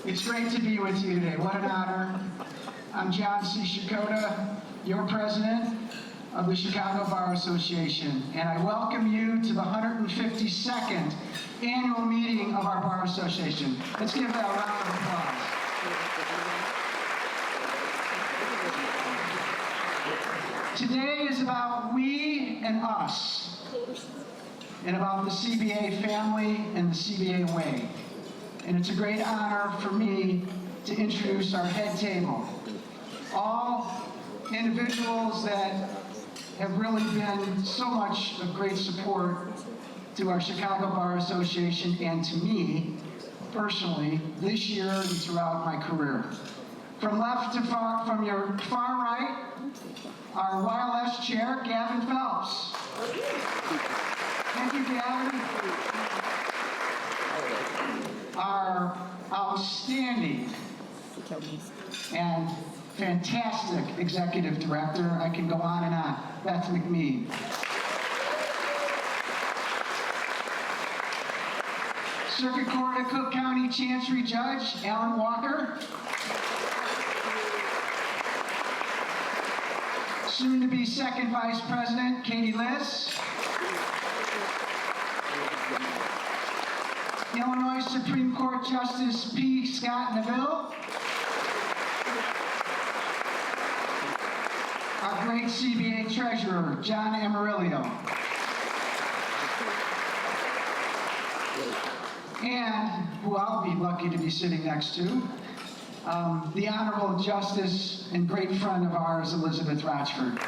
It's great to be with you today. What an honor. I'm John C. Sciaccotta, your president of the Chicago Bar Association, and I welcome you to the 152nd annual meeting of our Bar Association. Let's give that a round of applause. Today is about we and us, and about the CBA family and the CBA way. And it's a great honor for me to introduce our head table. All individuals that have really been so much of great support to our Chicago Bar Association and to me personally this year and throughout my career. From left to far, from your far right, our YLS chair, Gavin Phelps. Thank you, Gavin. Our outstanding and fantastic executive director, I can go on and on, Beth McMead. Circuit Court of Cook County Chancery Judge, Alan Walker. Soon to be second Vice President, Katie Liss. Illinois Supreme Court Justice P. Scott Neville. Our great CBA Treasurer, John Amarillo. And, who I'll be lucky to be sitting next to, the Honorable Justice and great friend of ours, Elizabeth Rochford.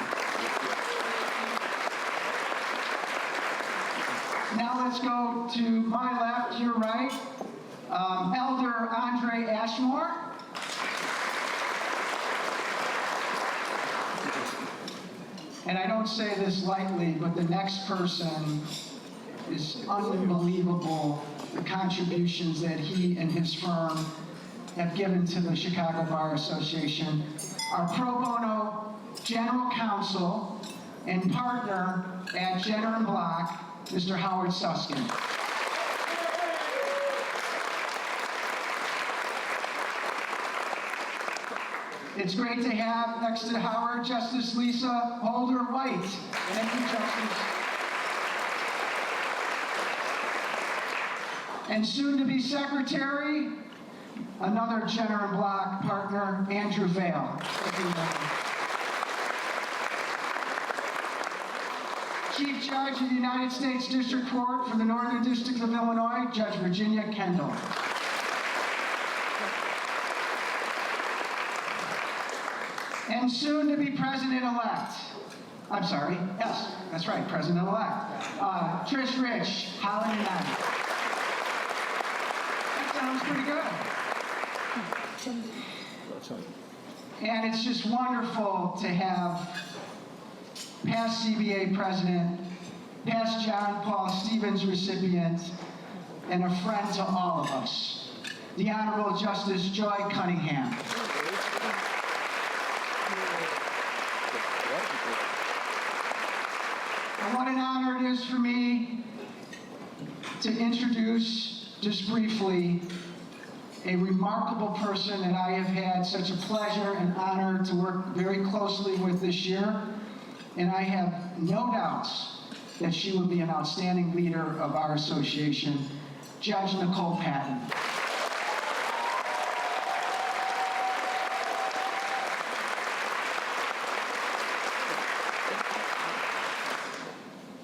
Now let's go to my left, your right, Elder Andre Ashmore. And I don't say this lightly, but the next person is unbelievable, the contributions that he and his firm have given to the Chicago Bar Association. Our pro bono general counsel and partner at Jenner & Block, Mr. Howard Suskin. It's great to have next to Howard Justice Lisa Holder White. Thank you, Justice. And soon to be secretary, another Jenner & Block partner, Andrew Vail. Chief Judge of the United States District Court for the Northern District of Illinois, Judge Virginia Kendall. And soon to be President-elect. I'm sorry, yes, that's right, President-elect. Trish Rich, Holland United. That sounds pretty good. And it's just wonderful to have past CBA president, past John Paul Stevens recipient, and a friend to all of us, the Honorable Justice Joy Cunningham. And what an honor it is for me to introduce, just briefly, a remarkable person that I have had such a pleasure and honor to work very closely with this year. And I have no doubts that she will be an outstanding leader of our association, Judge Nichole Patton.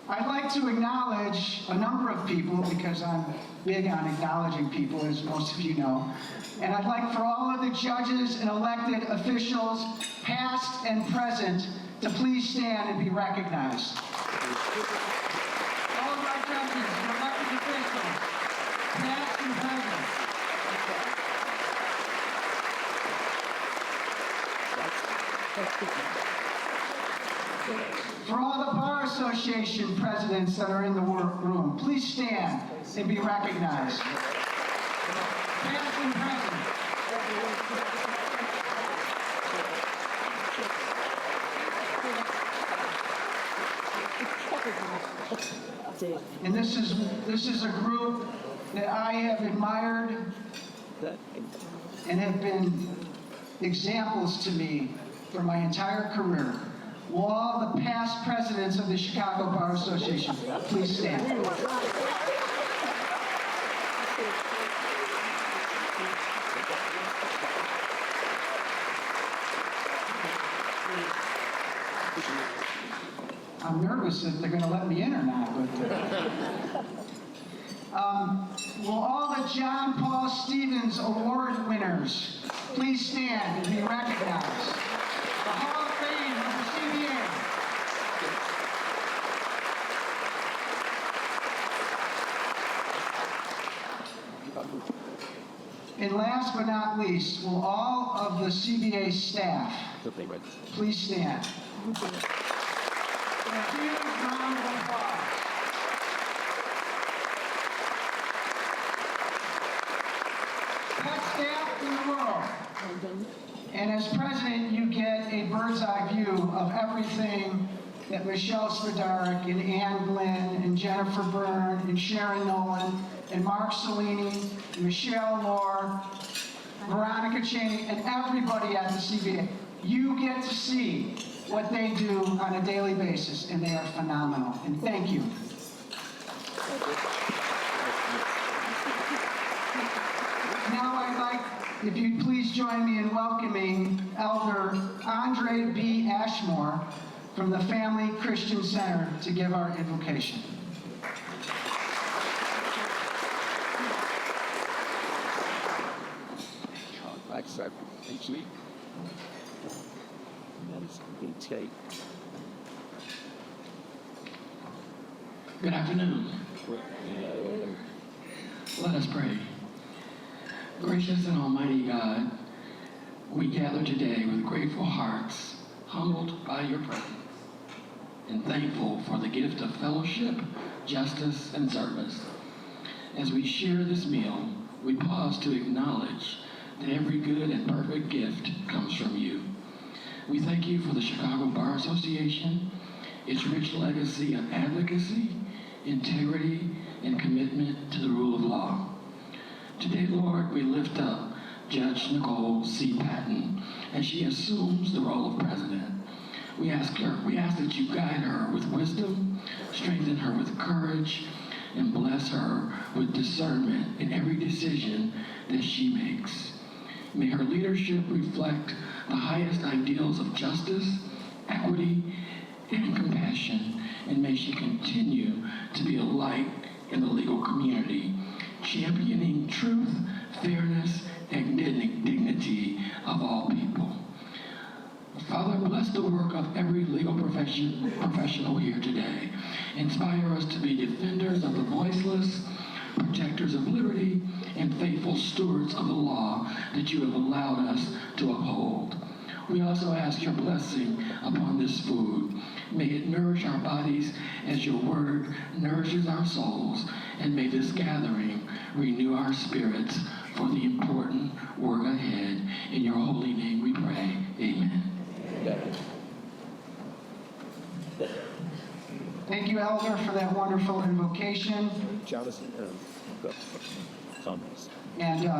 I'd like to acknowledge a number of people because I'm big on acknowledging people, as most of you know. And I'd like for all of the judges and elected officials, past and present, to please stand and be recognized. All of our judges and elected officials, past and present. For all the Bar Association presidents that are in the room, please stand and be recognized. Past and present. And this is a group that I have admired and have been examples to me for my entire career. Will all the past presidents of the Chicago Bar Association please stand? I'm nervous if they're going to let me in or not. But, will all the John Paul Stevens Award winners please stand and be recognized? The Hall of Fame of the CBA. And last but not least, will all of the CBA staff please stand? A huge round of applause. Best staff in the world. And as president, you get a bird's eye view of everything that Michelle Spadaric and Ann Glenn and Jennifer Byrne and Sharon Nolan and Mark Cellini, and Michelle Lohr, Veronica Cheney, and everybody at the CBA. You get to see what they do on a daily basis, and they are phenomenal. And thank you. Now I'd like, if you'd please join me in welcoming Elder Andre B. Ashmore from the Family Christian Center to give our invocation. Thank you. Good afternoon. Let us pray. Gracious and almighty God, we gather today with grateful hearts, humbled by your presence, and thankful for the gift of fellowship, justice, and service. As we share this meal, we pause to acknowledge that every good and perfect gift comes from you. We thank you for the Chicago Bar Association, its rich legacy of advocacy, integrity, and commitment to the rule of law. Today, Lord, we lift up Judge Nichole C. Patton as she assumes the role of president. We ask that you guide her with wisdom, strengthen her with courage, and bless her with discernment in every decision that she makes. May her leadership reflect the highest ideals of justice, equity, and compassion, and may she continue to be a light in the legal community, championing truth, fairness, and dignity of all people. Father, bless the work of every legal professional here today. Inspire us to be defenders of the voiceless, protectors of liberty, and faithful stewards of the law that you have allowed us to uphold. We also ask your blessing upon this food. May it nourish our bodies as your word nourishes our souls, and may this gathering renew our spirits for the important work ahead. In your holy name we pray. Amen. Thank you, Elder, for that wonderful invocation. And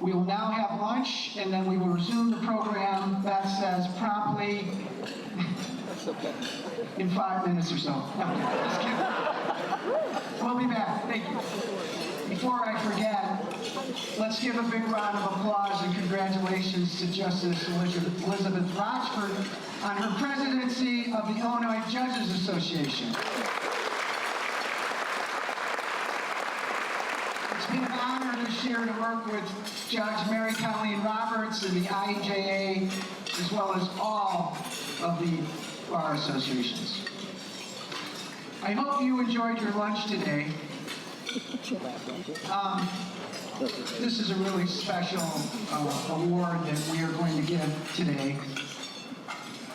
we will now have lunch, and then we will resume the program, that says, promptly in 5 minutes or so. No, just kidding. We'll be back. Thank you. Before I forget, let's give a big round of applause and congratulations to Justice Elizabeth Rochford on her presidency of the Illinois Judges Association. It's been an honor this year to work with Judge Mary Colleen Roberts and the IJA, as well as all of the bar associations. I hope you enjoyed your lunch today. This is a really special award that we are going to give today.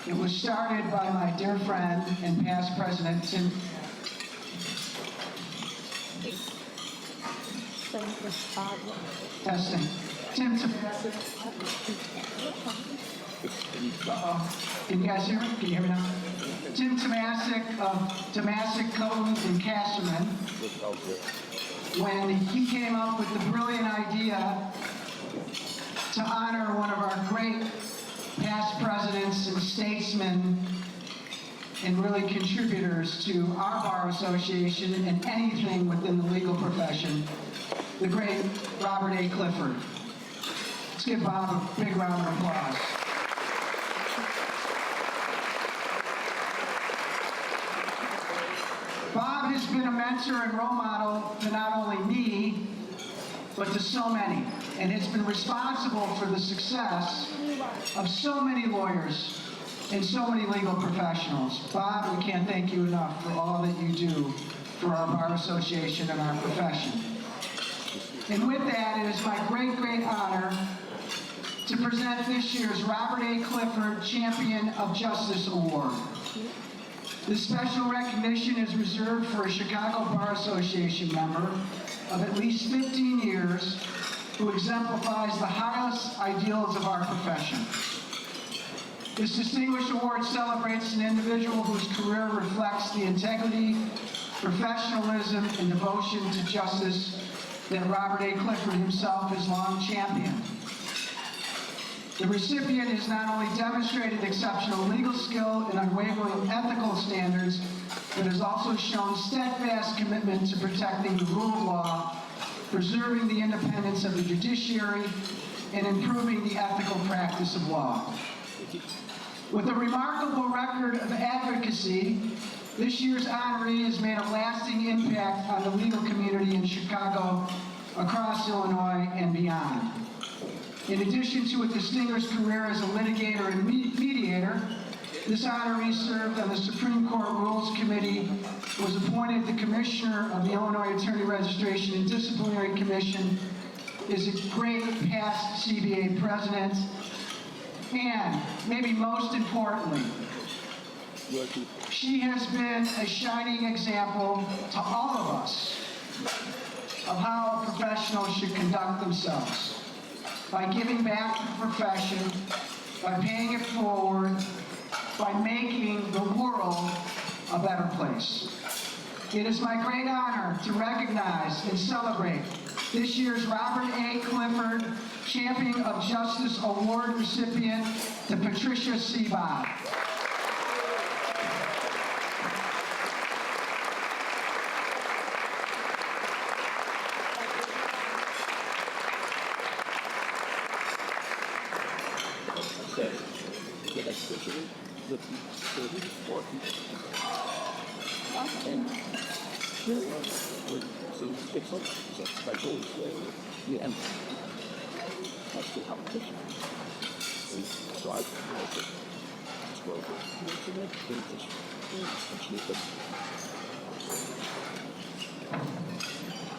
It was started by my dear friend and past president, Tim. Testing. Tim Tomasic. Can you guys hear me? Can you hear me now? Tim Tomasic of Tomasic, Coatings, and Castleman. when he came up with the brilliant idea to honor one of our great past presidents and statesmen and really contributors to our Bar Association and anything within the legal profession, the great Robert A. Clifford. Let's give Bob a big round of applause. Bob has been a mentor and role model to not only me, but to so many, and has been responsible for the success of so many lawyers and so many legal professionals. Bob, we can't thank you enough for all that you do for our Bar Association and our profession. And with that, it is my great, great honor to present this year's Robert A. Clifford Champion of Justice Award. This special recognition is reserved for a Chicago Bar Association member of at least 15 years who exemplifies the highest ideals of our profession. This distinguished award celebrates an individual whose career reflects the integrity, professionalism, and devotion to justice that Robert A. Clifford himself has long championed. The recipient has not only demonstrated exceptional legal skill and unwavering ethical standards, but has also shown steadfast commitment to protecting the rule of law, preserving the independence of the judiciary, and improving the ethical practice of law. With a remarkable record of advocacy, this year's honoree has made a lasting impact on the legal community in Chicago, across Illinois, and beyond. In addition to a distinguished career as a litigator and mediator, this honoree served on the Supreme Court Rules Committee, was appointed the Commissioner of the Illinois Attorney Registration and Disciplinary Commission, is a great past CBA president, and maybe most importantly, she has been a shining example to all of us of how professionals should conduct themselves, by giving back to the profession, by paying it forward, by making the world a better place. It is my great honor to recognize and celebrate this year's Robert A. Clifford Champion of Justice Award recipient, to Patricia C. Bobb.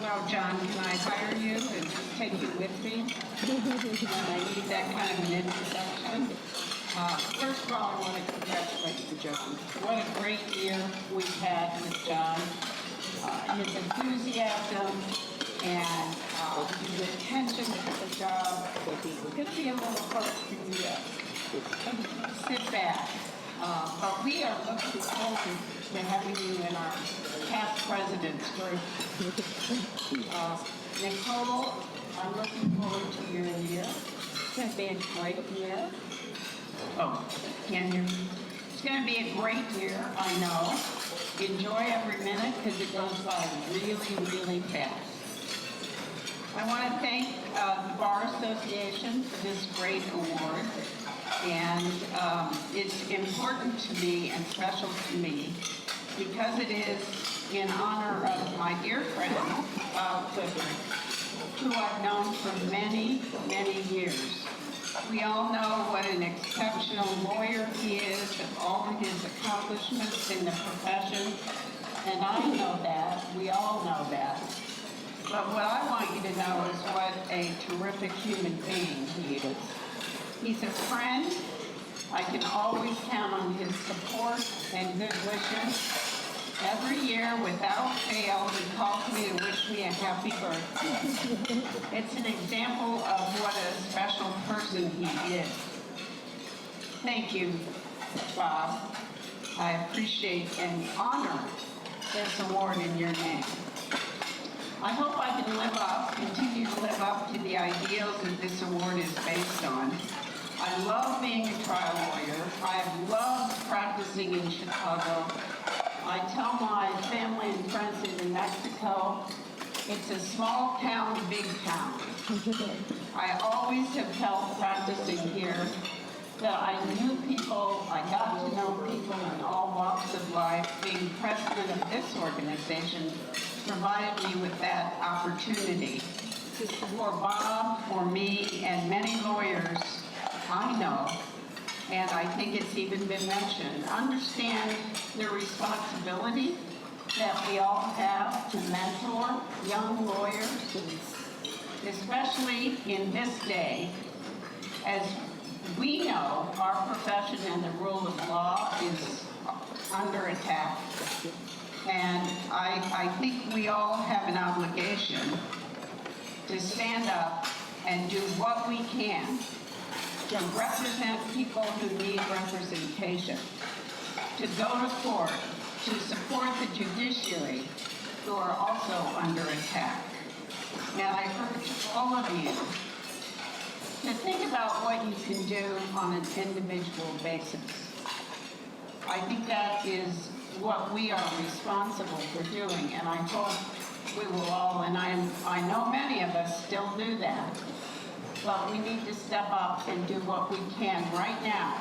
Well, John, can I hire you and just take you with me? I need that kind of an introduction. First of all, I want to congratulate you, John. What a great year we've had with John. His enthusiasm and his attention to the job. Could be a little hard to sit back. But we are looking forward to having you in our past presidents group. Nichole, I'm looking forward to your year. It's going to be a great year. Oh, can you? It's going to be a great year, I know. Enjoy every minute because it goes by really, really fast. I want to thank the Bar Association for this great award. And it's important to me and special to me because it is in honor of my dear friend, Clifford, who I've known for many, many years. We all know what an exceptional lawyer he is and all of his accomplishments in the profession. And I know that. We all know that. But what I want you to know is what a terrific human being he is. He's a friend. I can always count on his support and good wishes. Every year, without fail, he calls me to wish me a happy birthday. It's an example of what a special person he is. Thank you, Bob. I appreciate and honor this award in your name. I hope I can continue to live up to the ideals that this award is based on. I love being a trial lawyer. I've loved practicing in Chicago. I tell my family and friends in New Mexico, it's a small town, big town. I always have felt practicing here that I knew people, I got to know people in all walks of life. Being president of this organization provided me with that opportunity. For Bob, for me, and many lawyers I know, and I think it's even been mentioned, understand the responsibility that we all have to mentor young lawyers, especially in this day, as we know our profession and the rule of law is under attack. And I think we all have an obligation to stand up and do what we can to represent people who need representation, to go to court, to support the judiciary who are also under attack. And I urge all of you to think about what you can do on an individual basis. I think that is what we are responsible for doing, and I hope we will all, and I know many of us still do that, but we need to step up and do what we can right now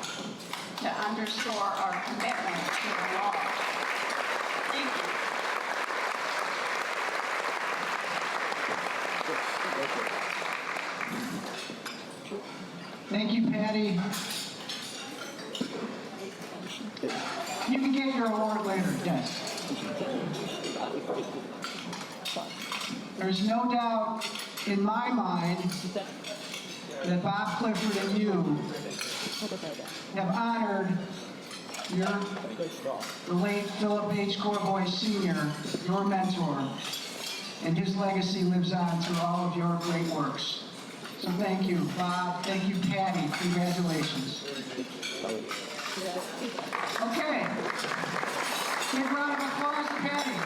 to underscore our commitment to the law. Thank you. Thank you, Patty. You can get your award later, yes. There's no doubt in my mind that Bob, Clifford, and you have honored the late Philip H. Corboy Sr., your mentor, and his legacy lives on through all of your great works. So thank you, Bob. Thank you, Patty. Congratulations. Okay. Big round of applause to Patty.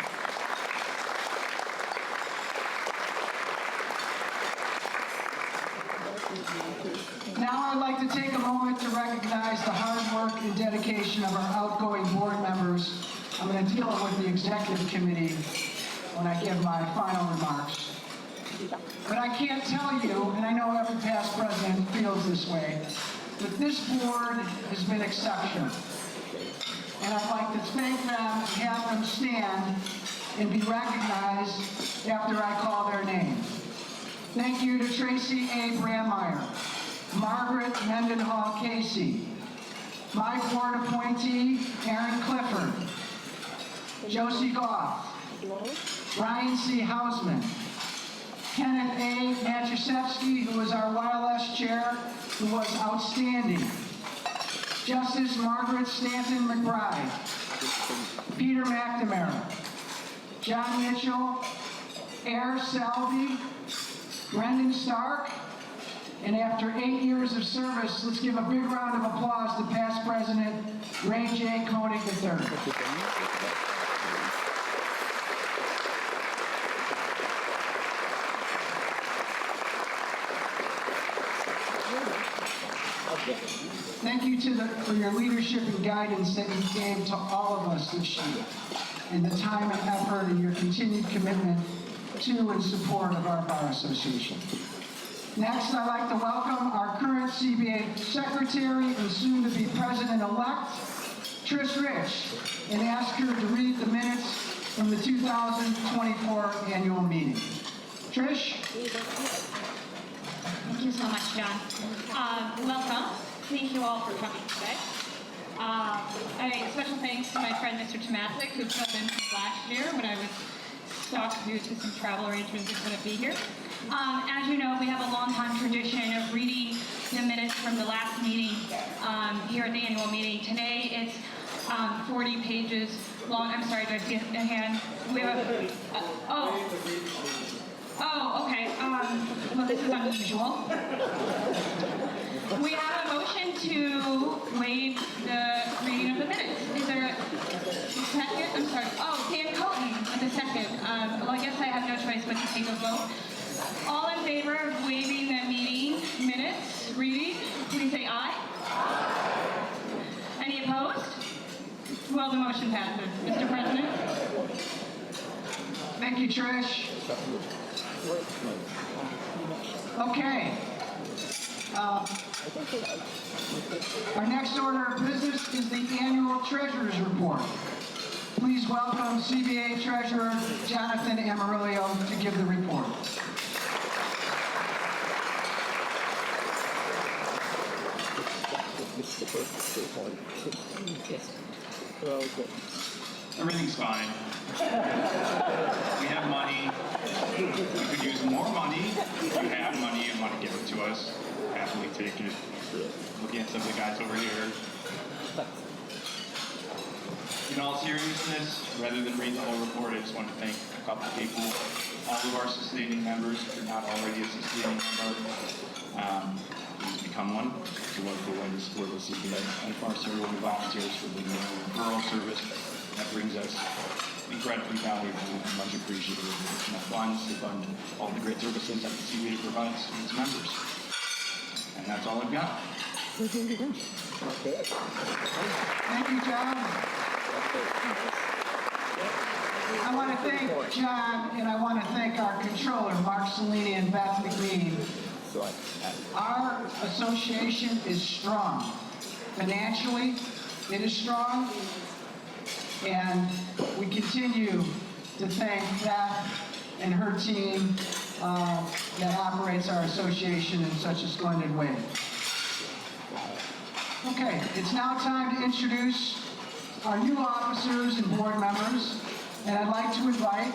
Now I'd like to take a moment to recognize the hard work and dedication of our outgoing board members. I'm going to deal with the executive committee when I give my final remarks. But I can't tell you, and I know every past president feels this way, that this board has been exceptional. And I'd like to thank them and have them stand and be recognized after I call their name. Thank you to Tracy A. Brammeyer, Margaret Mendenhall Casey, my board appointee, Aaron Clifford, Josie Goff, Brian C. Hausman, Kenneth A. Matuszewski, who was our YLS chair, who was outstanding, Justice Margaret Stanton McBride, Peter McNamara, John Mitchell, Air Selby, Brendan Stark, and after 8 years of service, let's give a big round of applause to past President Ray J. Koenig III. Thank you for your leadership and guidance that you gave to all of us this year, and the time and effort and your continued commitment to and support of our Bar Association. Next, I'd like to welcome our current CBA Secretary and soon-to-be President-elect, Trish Rich, and ask her to read the minutes from the 2024 annual meeting. Trish? Thank you so much, John. Welcome. Thank you all for coming today. A special thanks to my friend, Mr. Tomasic, who filled in last year when I was stuck due to some travel arrangements and couldn't be here. As you know, we have a long-time tradition of reading the minutes from the last meeting here at the annual meeting. Today, it's 40 pages long. I'm sorry, do I see a hand? We have okay. Well, this is unusual. We have a motion to waive the reading of the minutes. Is there a second? I'm sorry. Oh, Dan Coaten. with a second. Well, I guess I have no choice but to take a vote. All in favor of waiving the meeting minutes reading, please say aye. Any opposed? Well, the motion passes. Mr. President? Thank you, Trish. Okay. Our next order of business is the annual treasurer's report. Please welcome CBA Treasurer Jonathan Amarillo to give the report. Everything's fine. We have money. We could use more money. If you have money and want to give it to us, happily take it. Looking at some of the guys over here. In all seriousness, rather than read the whole report, I just want to thank a couple people, all of our sustaining members. If you're not already a sustaining member, please become one. It's a wonderful way to support the CBA. And of course, everyone who volunteers for the referral service. That brings us incredibly valuable and much appreciated additional funds to fund all the great services that the CBA provides to its members. And that's all I've got. Thank you, John. I want to thank John, and I want to thank our controller, Mark Cellini and Beth McLean. Our association is strong. Financially, it is strong. And we continue to thank Beth and her team that operates our association in such a splendid way. Okay, it's now time to introduce our new officers and board members. And I'd like to invite...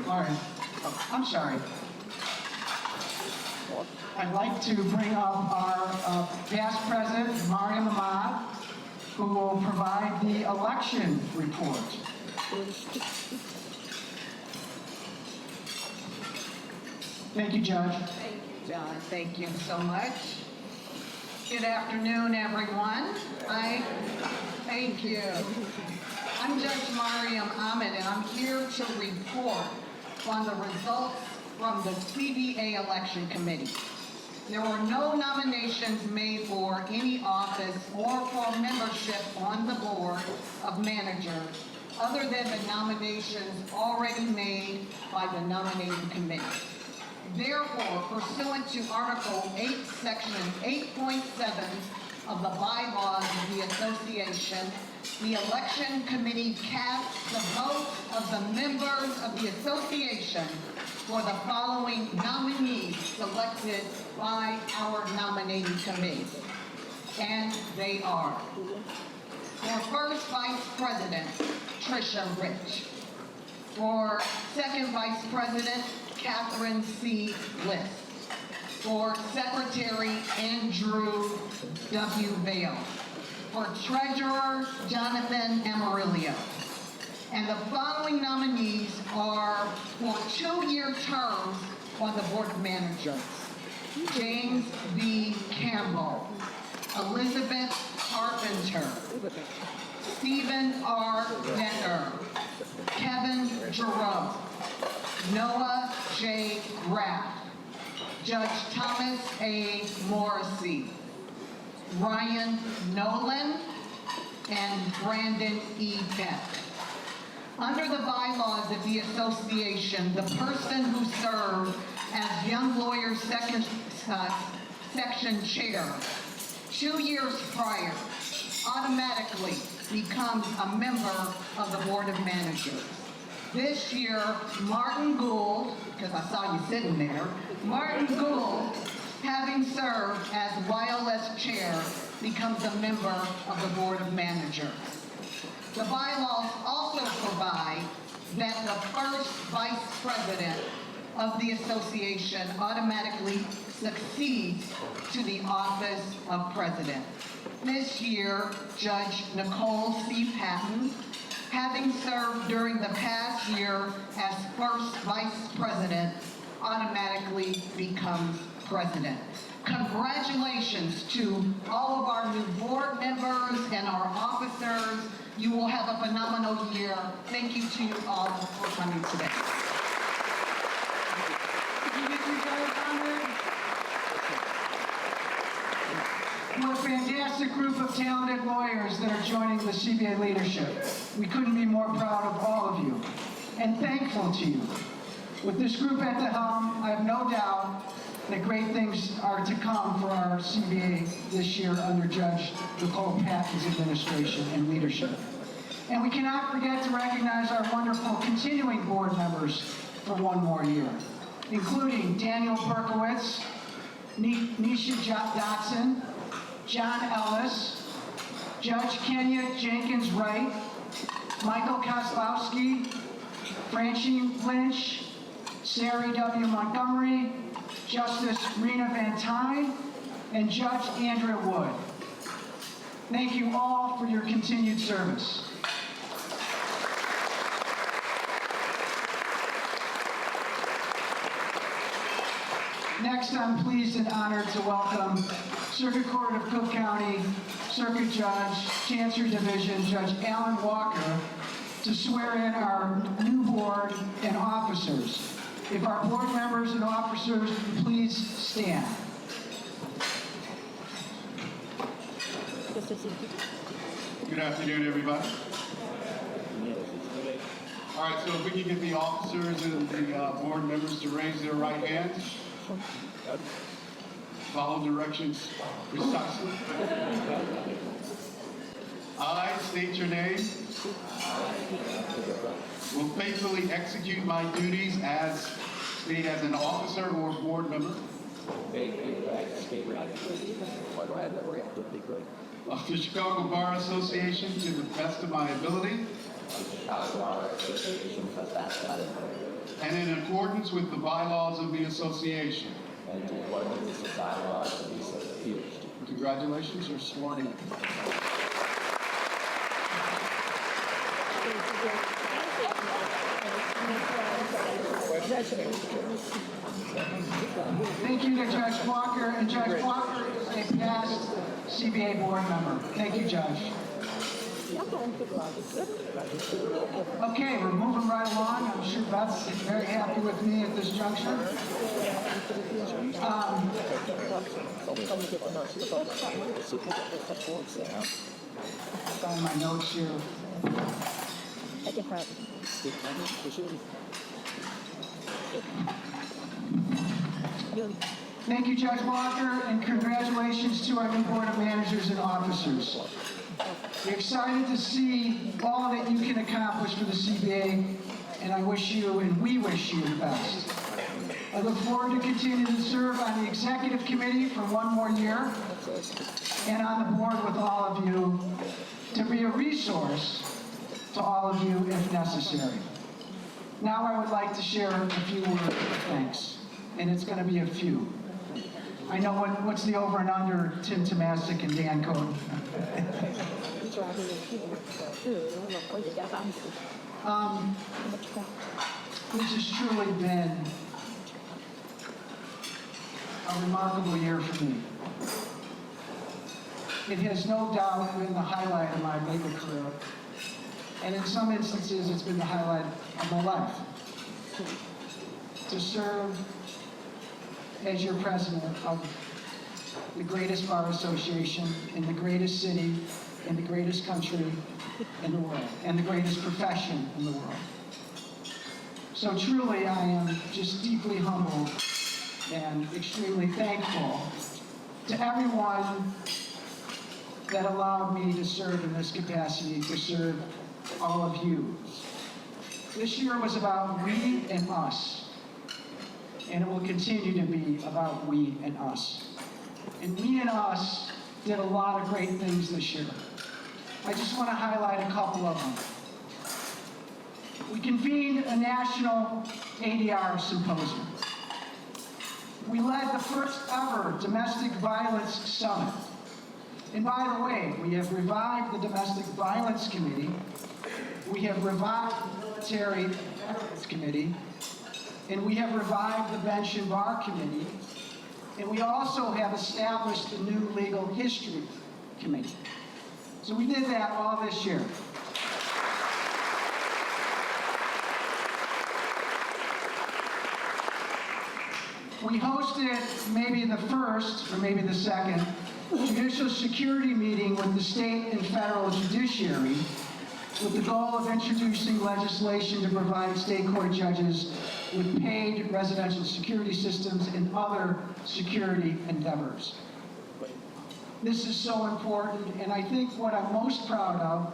All right, I'm sorry. I'd like to bring up our past president, Mariam Ahmad, who will provide the election report. Thank you, Judge. Thank you, John. Thank you so much. Good afternoon, everyone. Thank you. I'm Judge Mariam Ahmed, and I'm here to report on the results from the CBA Election Committee. There were no nominations made for any office or for membership on the Board of Managers other than the nominations already made by the nominating committee. Therefore, pursuant to Article 8, Section 8.7 of the bylaws of the Association, the Election Committee casts the votes of the members of the Association for the following nominees selected by our nominating committee. And they are: for first Vice President, Patricia Rich. For second Vice President, Catherine C. List. For Secretary, Andrew W. Vale. For Treasurer, Jonathan Amarillo. And the following nominees are for 2-year terms on the Board of Managers: James B. Campbell, Elizabeth Carpenter, Stephen R. Decker, Kevin Jerome, Noah J. Graff, Judge Thomas A. Morrissey, Ryan Nolan, and Brandon E. Beck. Under the bylaws of the association, the person who served as Young Lawyers Section Chair 2 years prior automatically becomes a member of the Board of Managers. This year, Martin Gould, because I saw you sitting there, Martin Gould, having served as YLS Chair, becomes a member of the Board of Managers. The bylaws also provide that the first Vice President of the association automatically succeeds to the office of President. This year, Judge Nichole C. Patton, having served during the past year as first Vice President, automatically becomes president. Congratulations to all of our new board members and our officers. You will have a phenomenal year. Thank you to you all for coming today. What a fantastic group of talented lawyers that are joining the CBA leadership. We couldn't be more proud of all of you and thankful to you. With this group at the helm, I have no doubt that great things are to come for our CBA this year under Judge Nichole Patton's administration and leadership. And we cannot forget to recognize our wonderful continuing board members for one more year, including Daniel Berkowitz, Nisha Dotson, John Ellis, Judge Kenya Jenkins-Wright, Michael Koslowski, Francine Lynch, Sari W. Montgomery, Justice Rena Van Tyne, and Judge Andrea Wood. Thank you all for your continued service. Next, I'm pleased and honored to welcome Circuit Court of Cook County Circuit Judge, Chancery Division, Judge Alan Walker, to swear in our new board and officers. If our board members and officers please stand. Good afternoon, everybody. All right, so if we can get the officers and the board members to raise their right hands. Follow directions precisely. I state your name. Will faithfully execute my duties as stated as an officer or board member of the Chicago Bar Association to the best of my ability and in accordance with the bylaws of the association. Congratulations, you're sworn in. Thank you to Judge Walker, and Judge Walker is a past CBA board member. Thank you, Judge. Okay, we're moving right along. I'm sure Beth's very happy with me at this juncture. Find my notes here. Thank you, Judge Walker, and congratulations to our new Board of Managers and Officers. We're excited to see all that you can accomplish for the CBA, and I wish you, and we wish you the best. I look forward to continuing to serve on the Executive Committee for one more year, and on the board with all of you, to be a resource to all of you if necessary. Now I would like to share a few words of thanks, and it's going to be a few. I know what's the over and under Tim Tomasic and Dan Coden. This has truly been a remarkable year for me. It has no doubt been the highlight of my legal career, and in some instances it's been the highlight of my life. To serve as your president of the greatest bar association in the greatest city, in the greatest country in the world, and the greatest profession in the world. So truly, I am just deeply humbled and extremely thankful to everyone that allowed me to serve in this capacity, to serve all of you. This year was about we and us, and it will continue to be about we and us. And we and us did a lot of great things this year. I just want to highlight a couple of them. We convened a national ADR symposium. We led the first ever domestic violence summit. And by the way, we have revived the Domestic Violence Committee. We have revived the Military Veterans Committee. And we have revived the Bench and Bar Committee. And we also have established a new legal history committee. So we did that all this year. We hosted maybe the first, or maybe the second, judicial security meeting with the state and federal judiciary with the goal of introducing legislation to provide state court judges with paid residential security systems and other security endeavors. This is so important, and I think what I'm most proud of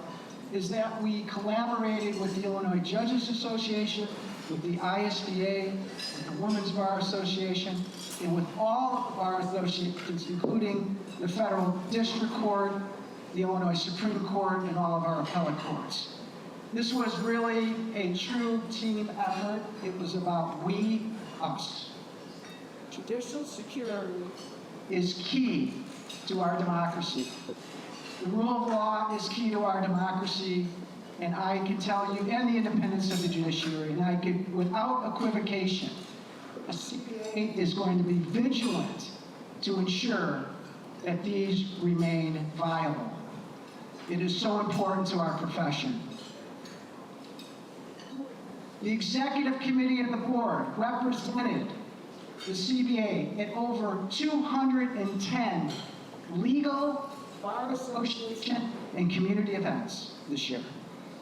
is that we collaborated with the Illinois Judges Association, with the ISBA, with the Women's Bar Association, and with all of our associations, including the Federal District Court, the Illinois Supreme Court, and all of our appellate courts. This was really a true team effort. It was about we, us. Judicial security. Is key to our democracy. The rule of law is key to our democracy, and I can tell you, and the independence of the judiciary, and I could, without equivocation, a CBA is going to be vigilant to ensure that these remain viable. It is so important to our profession. The executive committee of the board represented the CBA at over 210 legal, bar association, and community events this year.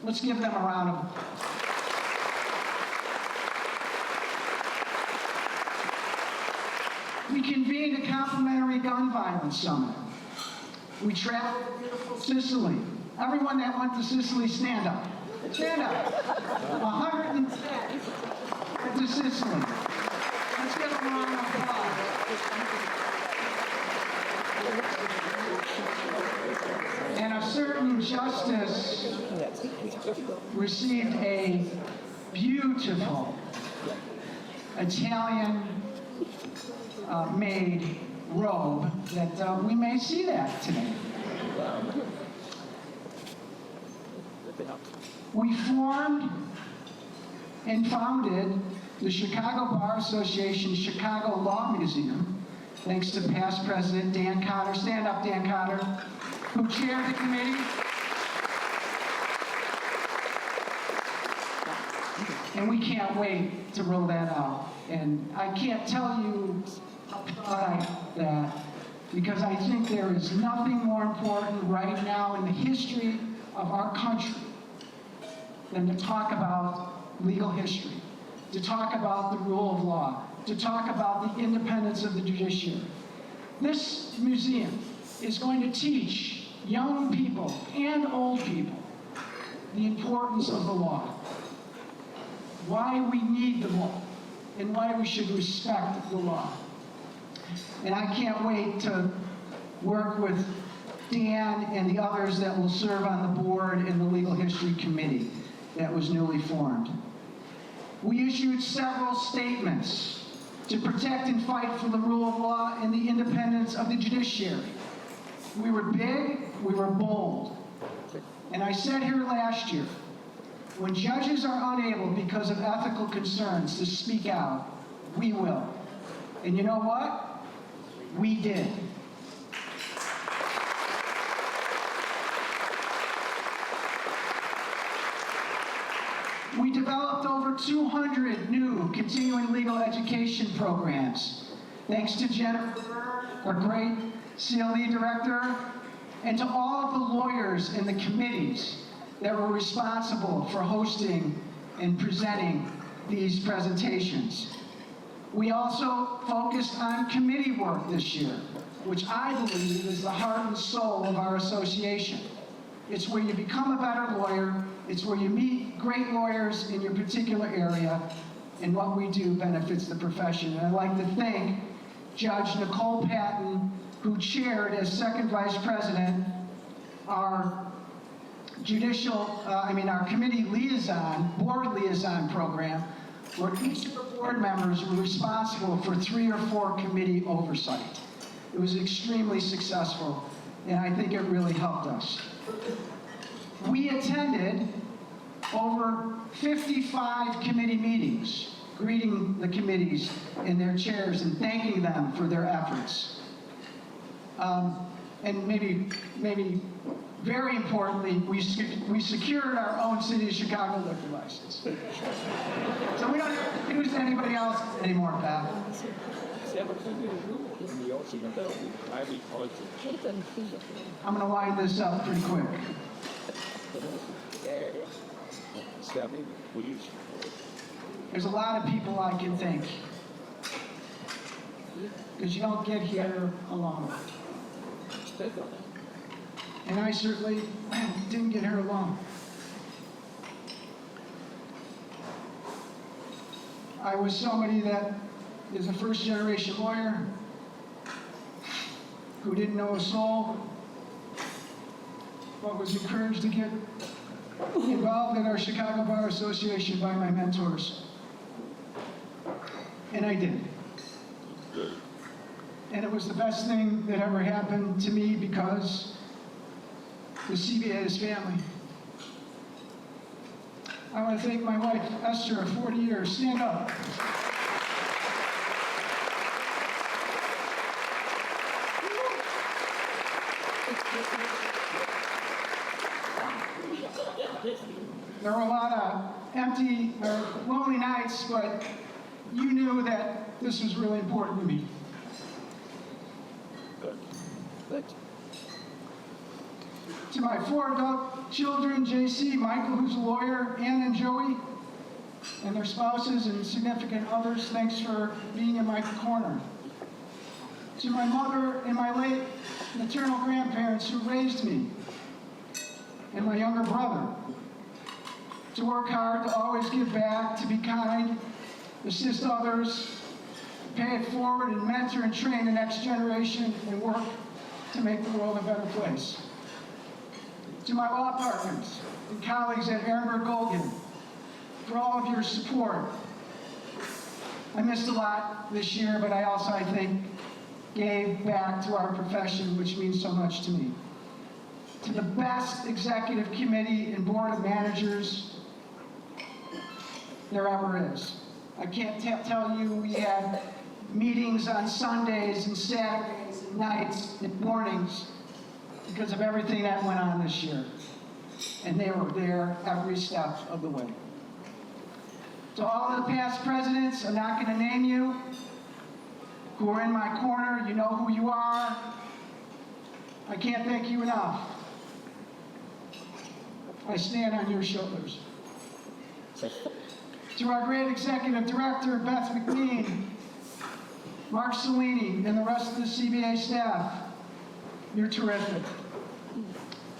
Let's give them a round of applause. We convened a complimentary gun violence summit. We traveled to beautiful Sicily. Everyone that went to Sicily, stand up. Stand up. 110 went to Sicily. Let's give them a round of applause. And a certain justice received a beautiful Italian-made robe that we may see that today. We formed and founded the Chicago Bar Association Chicago Law Museum, thanks to past President Dan Cotter. Stand up, Dan Cotter, who chaired the committee. And we can't wait to roll that out. And I can't tell you how proud I am of that, because I think there is nothing more important right now in the history of our country than to talk about legal history, to talk about the rule of law, to talk about the independence of the judiciary. This museum is going to teach young people and old people the importance of the law, why we need the law, and why we should respect the law. And I can't wait to work with Dan and the others that will serve on the board in the Legal History Committee that was newly formed. We issued several statements to protect and fight for the rule of law and the independence of the judiciary. We were big, we were bold. And I said here last year, when judges are unable because of ethical concerns to speak out, we will. And you know what? We did. We developed over 200 new continuing legal education programs, thanks to Jennifer, our great CLE director, and to all of the lawyers and the committees that were responsible for hosting and presenting these presentations. We also focused on committee work this year, which I believe is the heart and soul of our association. It's where you become a better lawyer, it's where you meet great lawyers in your particular area, and what we do benefits the profession. And I'd like to thank Judge Nichole Patton, who chaired as second vice president our our committee liaison, board liaison program, where each of the board members were responsible for 3 or 4 committee oversight. It was extremely successful, and I think it really helped us. We attended over 55 committee meetings, greeting the committees and their chairs and thanking them for their efforts. And maybe very importantly, we secured our own City of Chicago liquor license. So we don't use anybody else anymore, Pat. I'm going to wind this up pretty quick. There's a lot of people I can thank, because you don't get here alone. And I certainly didn't get here alone. I was somebody that is a first-generation lawyer who didn't know a soul, but was encouraged to get involved in our Chicago Bar Association by my mentors. And I did. And it was the best thing that ever happened to me, because the CBA is family. I want to thank my wife, Esther, of 40 years. Stand up. There were a lot of empty or lonely nights, but you knew that this was really important to me. To my 4 adult children, JC, Michael, who's a lawyer, Ann and Joey, and their spouses and significant others, thanks for being in my corner. To my mother and my late maternal grandparents who raised me, and my younger brother, to work hard, to always give back, to be kind, assist others, pay it forward, and mentor and train the next generation, and work to make the world a better place. To my law partners and colleagues at Ehrenberg Golgan, for all of your support. I missed a lot this year, but I also, I think, gave back to our profession, which means so much to me. To the best executive committee and board of managers there ever is. I can't tell you, we had meetings on Sundays and Saturdays and nights and mornings because of everything that went on this year. And they were there every step of the way. To all of the past presidents, I'm not going to name you, who are in my corner, you know who you are. I can't thank you enough. I stand on your shoulders. To our great executive director, Beth McLean, Mark Cellini, and the rest of the CBA staff, you're terrific.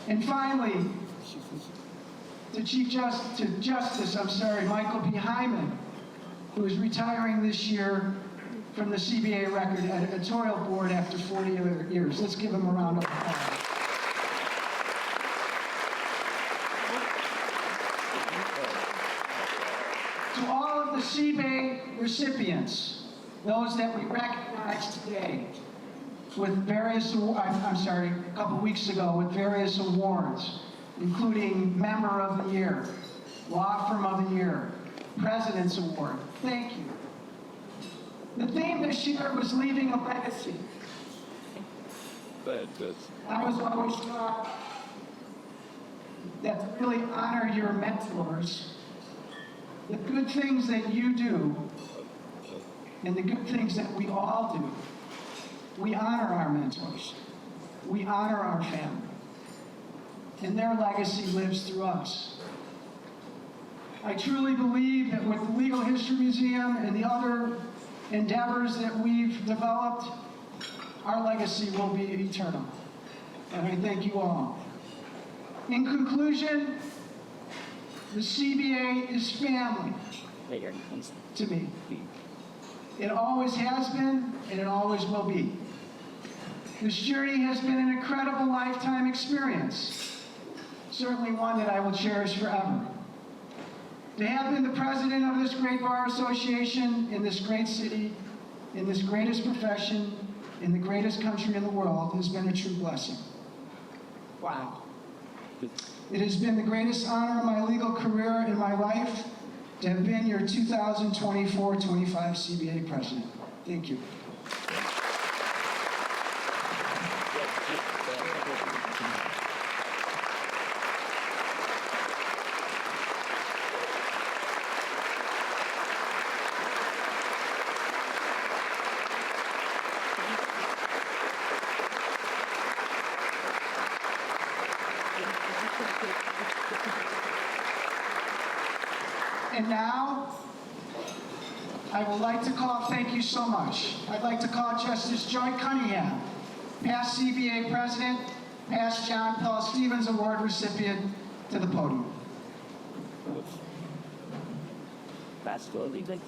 And finally, to Justice, Michael P. Hyman, who is retiring this year from the CBA Record Editorial Board after 40 years. Let's give him a round of applause. To all of the CBA recipients, those that we recognize today with various, a couple weeks ago with various awards, including Member of the Year, Law Firm of the Year, President's Award. Thank you. The theme this year was leaving a legacy. I was always taught that to really honor your mentors, the good things that you do, and the good things that we all do. We honor our mentors. We honor our family. And their legacy lives through us. I truly believe that with the Legal History Museum and the other endeavors that we've developed, our legacy will be eternal. And I thank you all. In conclusion, the CBA is family to me. It always has been, and it always will be. This journey has been an incredible lifetime experience, certainly one that I will cherish forever. To have been the president of this great bar association in this great city, in this greatest profession, in the greatest country in the world has been a true blessing. Wow. It has been the greatest honor of my legal career in my life to have been your 2024-25 CBA president. Thank you. And now, I would like to call, thank you so much. I'd like to call Justice Joy Cunningham, past CBA president, past John Paul Stevens Award recipient, to the podium. Fast, slowly, quick.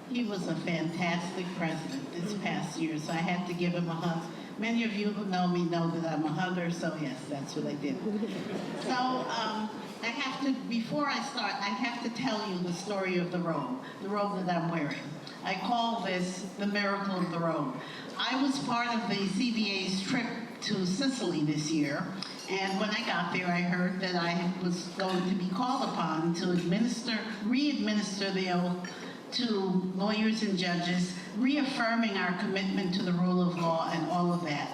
He was a fantastic president this past year, so I have to give him a hug. Many of you who know me know that I'm a hugger, so yes, that's what I did. So I have to, before I start, I have to tell you the story of the robe that I'm wearing. I call this the miracle of the robe. I was part of the CBA's trip to Sicily this year, and when I got there, I heard that I was going to be called upon to re-administer the oath to lawyers and judges, reaffirming our commitment to the rule of law and all of that.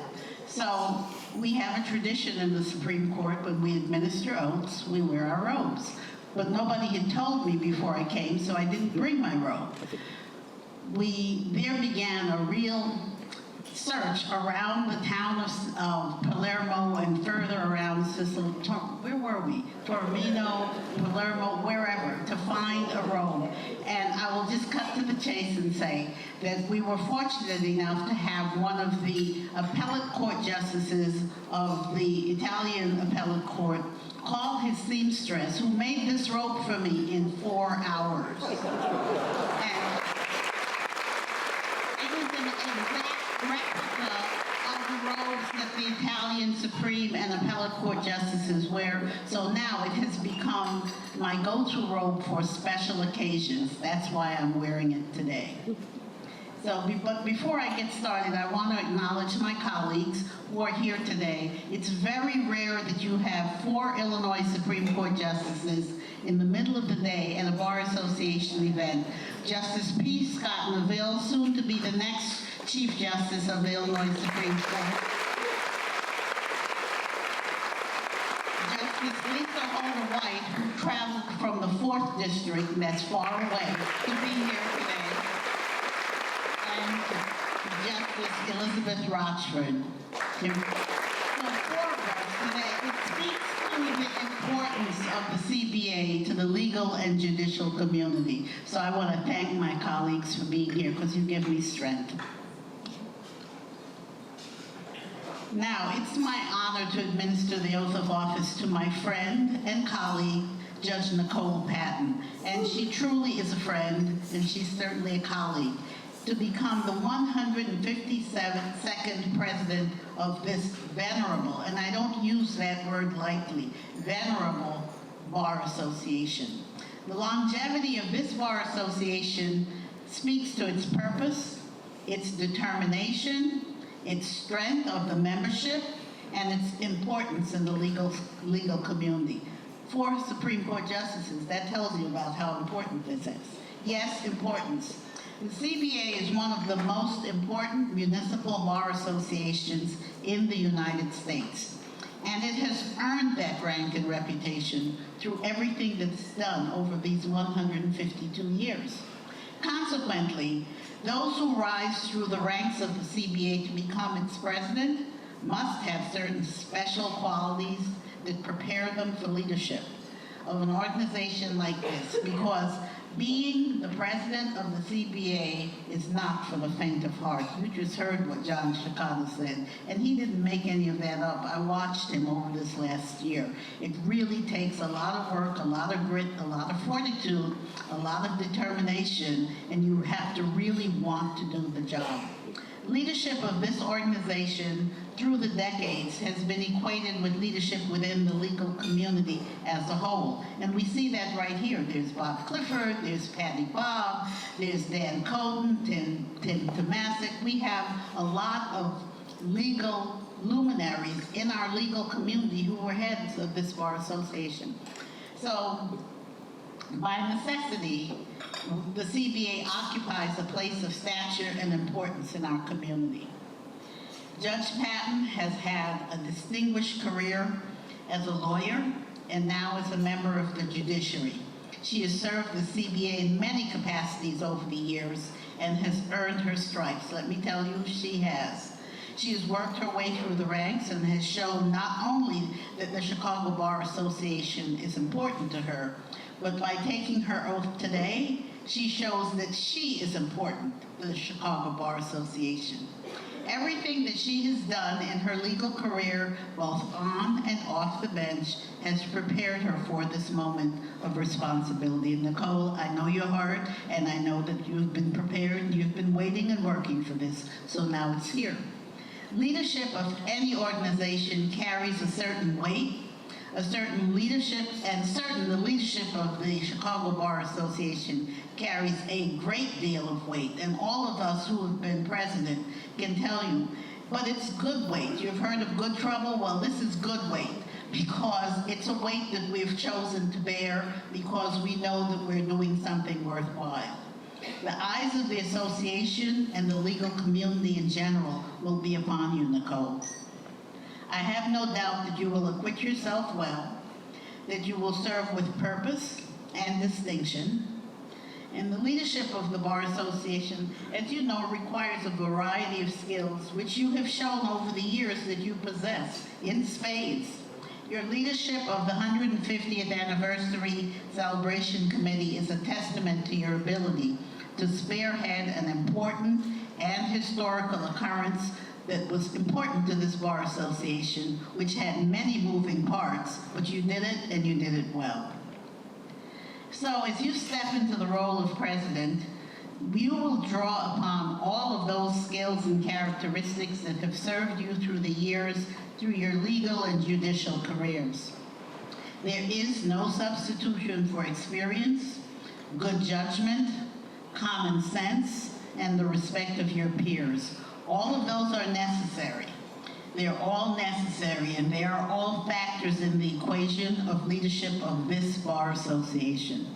So we have a tradition in the Supreme Court when we administer oaths, we wear our robes. But nobody had told me before I came, so I didn't bring my robe. There began a real search around the town of Palermo and further around Sicily. Where were we? Torino, Palermo, wherever, to find a robe. And I will just cut to the chase and say that we were fortunate enough to have one of the appellate court justices of the Italian appellate court call his seamstress, who made this robe for me in 4 hours. And it was an exact replica of the robes that the Italian Supreme and Appellate Court justices wear. So now it has become my go-to robe for special occasions. That's why I'm wearing it today. But before I get started, I want to acknowledge my colleagues who are here today. It's very rare that you have 4 Illinois Supreme Court justices in the middle of the day at a Bar Association event. Justice P. Scott Neville, soon to be the next Chief Justice of the Illinois Supreme Court. Justice Lisa Holder White, who traveled from the 4th District, and that's far away, to be here today. And Justice Elizabeth Rochford. So 4 of us today, it speaks to the importance of the CBA to the legal and judicial community. So I want to thank my colleagues for being here because you give me strength. Now, it's my honor to administer the oath of office to my friend and colleague, Judge Nichole Patton. And she truly is a friend, and she's certainly a colleague. To become the 157nd president of this venerable, and I don't use that word lightly, venerable Bar Association. The longevity of this Bar Association speaks to its purpose, its determination, its strength of the membership, and its importance in the legal community. 4 Supreme Court justices, that tells you about how important this is. Yes, importance. The CBA is one of the most important municipal bar associations in the United States. And it has earned that rank and reputation through everything that's done over these 152 years. Consequently, those who rise through the ranks of the CBA to become its president must have certain special qualities that prepare them for leadership of an organization like this, because being the president of the CBA is not for the faint of heart. You just heard what John Sciaccotta said, and he didn't make any of that up. I watched him over this last year. It really takes a lot of work, a lot of grit, a lot of fortitude, a lot of determination, and you have to really want to do the job. Leadership of this organization through the decades has been equated with leadership within the legal community as a whole. And we see that right here. There's Bobb Clifford, there's Bobb, there's Dan Coden, Tim Tomasic. We have a lot of legal luminaries in our legal community who were heads of this Bar Association. So, by necessity, the CBA occupies a place of stature and importance in our community. Judge Patton has had a distinguished career as a lawyer and now as a member of the judiciary. She has served the CBA in many capacities over the years and has earned her stripes. Let me tell you, she has. She has worked her way through the ranks and has shown not only that the Chicago Bar Association is important to her, but by taking her oath today, she shows that she is important to the Chicago Bar Association. Everything that she has done in her legal career, both on and off the bench, has prepared her for this moment of responsibility. And Nichole, I know your heart, and I know that you've been prepared, and you've been waiting and working for this, so now it's here. Leadership of any organization carries a certain weight, a certain leadership, and the leadership of the Chicago Bar Association carries a great deal of weight, and all of us who have been president can tell you, but it's good weight. You've heard of good trouble? Well, this is good weight, because it's a weight that we've chosen to bear because we know that we're doing something worthwhile. The eyes of the association and the legal community in general will be upon you, Nichole. I have no doubt that you will acquit yourself well, that you will serve with purpose and distinction. And the leadership of the Bar Association, as you know, requires a variety of skills which you have shown over the years that you possess in spades. Your leadership of the 150th Anniversary Celebration Committee is a testament to your ability to spearhead an important and historical occurrence that was important to this Bar Association, which had many moving parts, but you did it, and you did it well. So as you step into the role of president, you will draw upon all of those skills and characteristics that have served you through the years, through your legal and judicial careers. There is no substitution for experience, good judgment, common sense, and the respect of your peers. All of those are necessary. They're all necessary, and they are all factors in the equation of leadership of this Bar Association.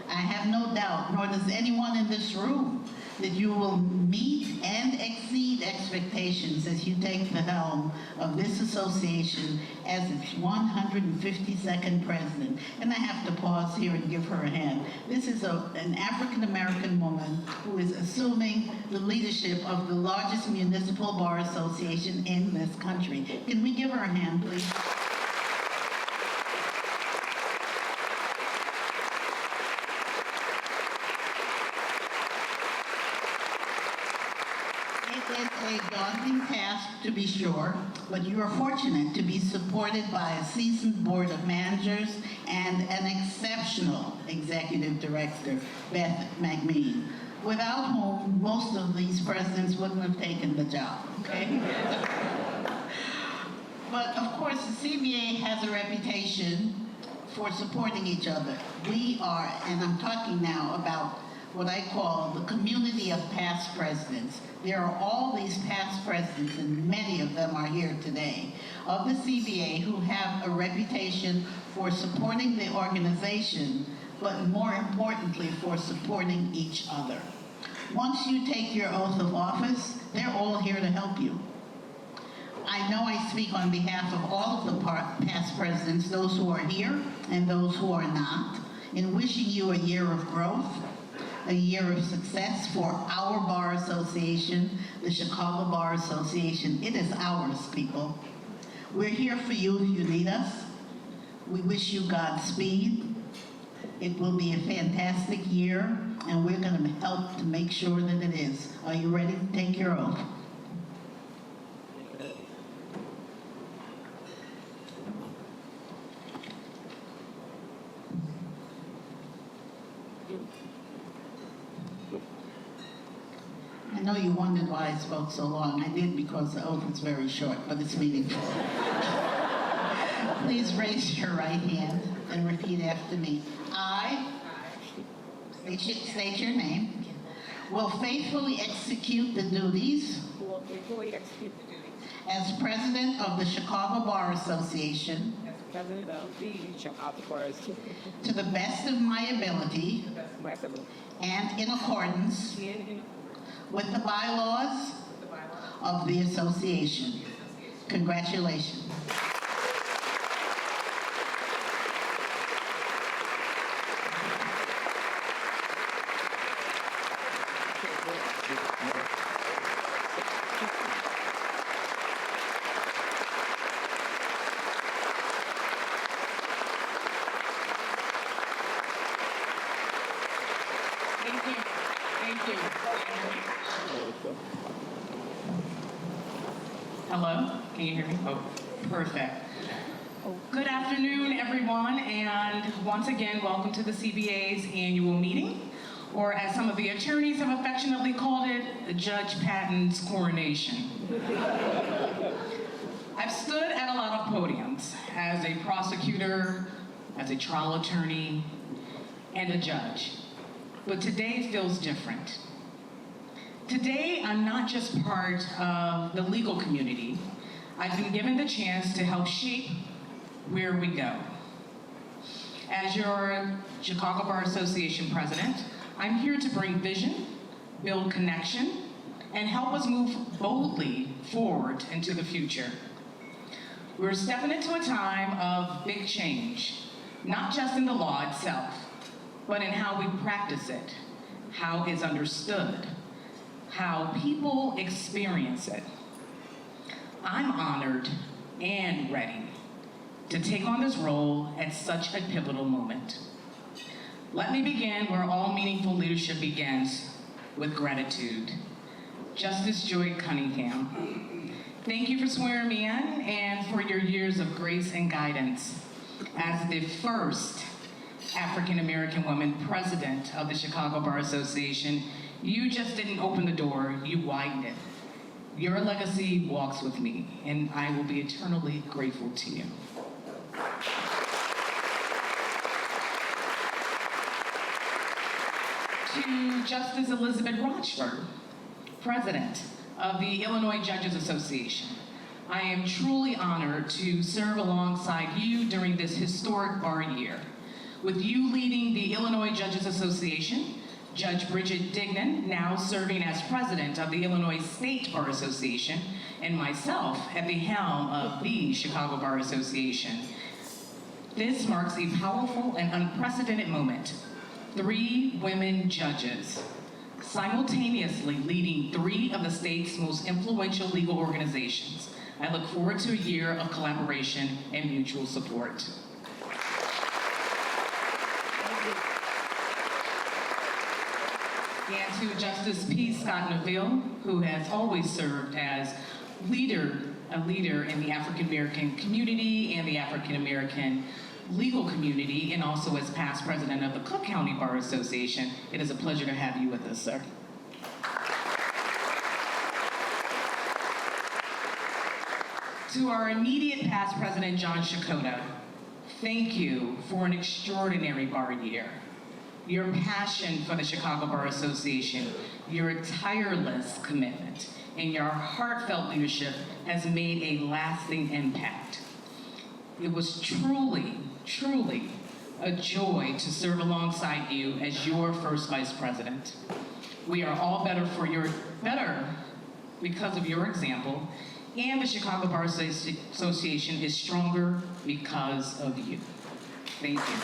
I have no doubt, nor does anyone in this room, that you will meet and exceed expectations as you take the helm of this association as its 152nd president. And I have to pause here and give her a hand. This is an African-American woman who is assuming the leadership of the largest municipal bar association in this country. Can we give her a hand, please? It is a daunting task, to be sure, but you are fortunate to be supported by a seasoned board of managers and an exceptional executive director, Beth McMean, without whom most of these presidents wouldn't have taken the job, okay? But of course, the CBA has a reputation for supporting each other. We are, and I'm talking now about what I call the community of past presidents. There are all these past presidents, and many of them are here today, of the CBA who have a reputation for supporting the organization, but more importantly, for supporting each other. Once you take your oath of office, they're all here to help you. I know I speak on behalf of all of the past presidents, those who are here and those who are not, in wishing you a year of growth, a year of success for our Bar Association, the Chicago Bar Association. It is ours, people. We're here for you if you need us. We wish you Godspeed. It will be a fantastic year, and we're going to help to make sure that it is. Are you ready to take your oath? I know you wondered why I spoke so long. I did, because the oath is very short, but it's meaningful. Please raise your right hand and repeat after me. I, state your name, will faithfully execute the duties as President of the Chicago Bar Association President of the Sciaccotta Bar Association. to the best of my ability and in accordance with the bylaws of the association. Congratulations. Thank you. Thank you. Hello? Can you hear me? Oh, perfect. Good afternoon, everyone, and once again, welcome to the CBA's annual meeting, or as some of the attorneys have affectionately called it, Judge Patton's coronation. I've stood at a lot of podiums as a prosecutor, as a trial attorney, and a judge. But today feels different. Today, I'm not just part of the legal community. I've been given the chance to help shape where we go. As your Chicago Bar Association president, I'm here to bring vision, build connection, and help us move boldly forward into the future. We're stepping into a time of big change, not just in the law itself, but in how we practice it, how it's understood, how people experience it. I'm honored and ready to take on this role at such a pivotal moment. Let me begin where all meaningful leadership begins, with gratitude. Justice Joy Cunningham, thank you for swearing me in and for your years of grace and guidance. As the first African-American woman president of the Chicago Bar Association, you just didn't open the door, you widened it. Your legacy walks with me, and I will be eternally grateful to you. To Justice Elizabeth Rochford, President of the Illinois Judges Association, I am truly honored to serve alongside you during this historic bar year. With you leading the Illinois Judges Association, Judge Bridget Dignan, now serving as president of the Illinois State Bar Association, and myself at the helm of the Chicago Bar Association. This marks a powerful and unprecedented moment. 3 women judges, simultaneously leading 3 of the state's most influential legal organizations. I look forward to a year of collaboration and mutual support. And to Justice P. Scott Neville, who has always served as a leader in the African American community and the African American legal community, and also as past president of the Cook County Bar Association. It is a pleasure to have you with us, sir. To our immediate past president, John Sciaccotta, thank you for an extraordinary bar year. Your passion for the Chicago Bar Association, your tireless commitment, and your heartfelt leadership has made a lasting impact. It was truly a joy to serve alongside you as your first vice president. We are all better because of your example, and the Chicago Bar Association is stronger because of you. Thank you.